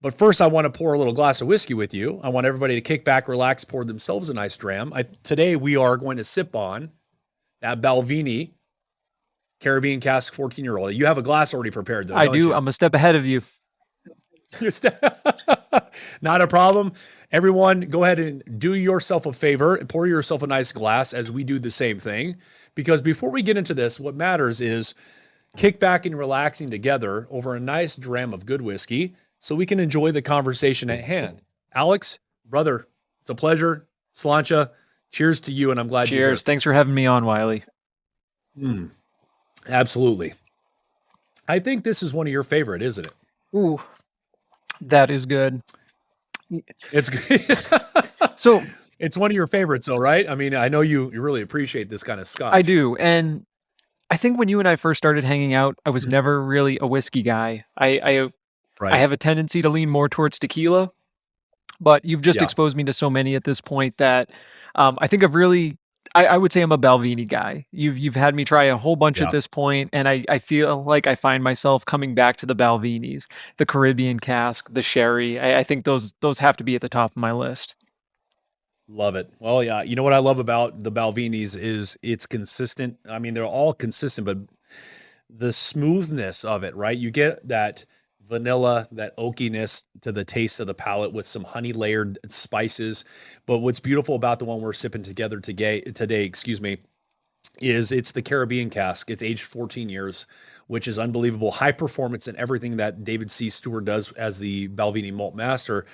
But first, I want to pour a little glass of whiskey with you. I want everybody to kick back, relax, pour themselves a nice dram. Today, we are going to sip on that Balvenie Caribbean Cask 14-year-old. You have a glass already prepared, though, I don't do. you? I'm a step ahead of you. Not a problem. Everyone, go ahead and do yourself a favor and pour yourself a nice glass as we do the same thing. Because before we get into this, what matters is kick back and relaxing together over a nice dram of good whiskey so we can enjoy the conversation at hand. Alex, brother, it's a pleasure. Sláinte, cheers to you, and I'm glad you're here. Cheers. Thanks for having me on, Wiley. Absolutely. I think this is one of your favorite, isn't it? Ooh, that is good. It's good. So It's one of your favorites, though, right? I mean, I know you really appreciate this kind of scotch. I do. And I think when you and I first started hanging out, I was never really a whiskey guy. I Right. have a tendency to lean more towards tequila, but you've just Yeah. exposed me to so many at this point that I think I've really, I would say I'm a Balvenie guy. You've had me try a whole bunch Yeah. at this point, and I feel like I find myself coming back to the Balvenies, the Caribbean cask, the sherry. I think those have to be at the top of my list. Love it. Well, yeah. You know what I love about the Balvenies is it's consistent. I mean, they're all consistent, but the smoothness of it, right? You get that vanilla, that oakiness to the taste of the palate with some honey layered spices. But what's beautiful about the one we're sipping together today, excuse me, is it's the Caribbean cask. It's aged 14 years, which is unbelievable. High performance in everything that David C. Stewart does as the Balvenie malt master.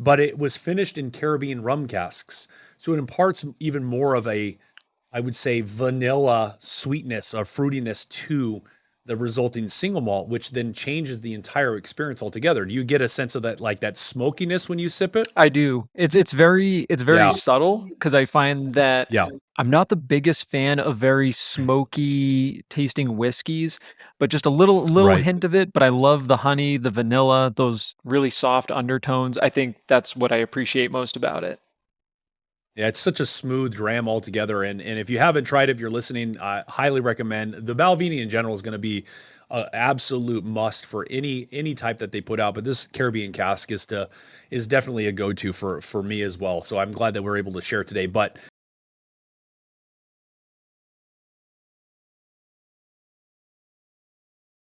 But it was finished in Caribbean rum casks. So it imparts even more of a, I would say, vanilla sweetness or fruitiness to the resulting single malt, which then changes the entire experience altogether. Do you get a sense of that, like that smokiness when you sip it? I do. It's very Yeah. subtle because I find that Yeah. I'm not the biggest fan of very smoky tasting whiskeys, but just a little Right. hint of it. But I love the honey, the vanilla, those really soft undertones. I think that's what I appreciate most about it. Yeah, it's such a smooth dram altogether. And if you haven't tried it, if you're listening, I highly recommend. The Balvenie in general is going to be an absolute must for any type that they put out. But this Caribbean cask is definitely a go-to for me as well. So I'm glad that we're able to share today. But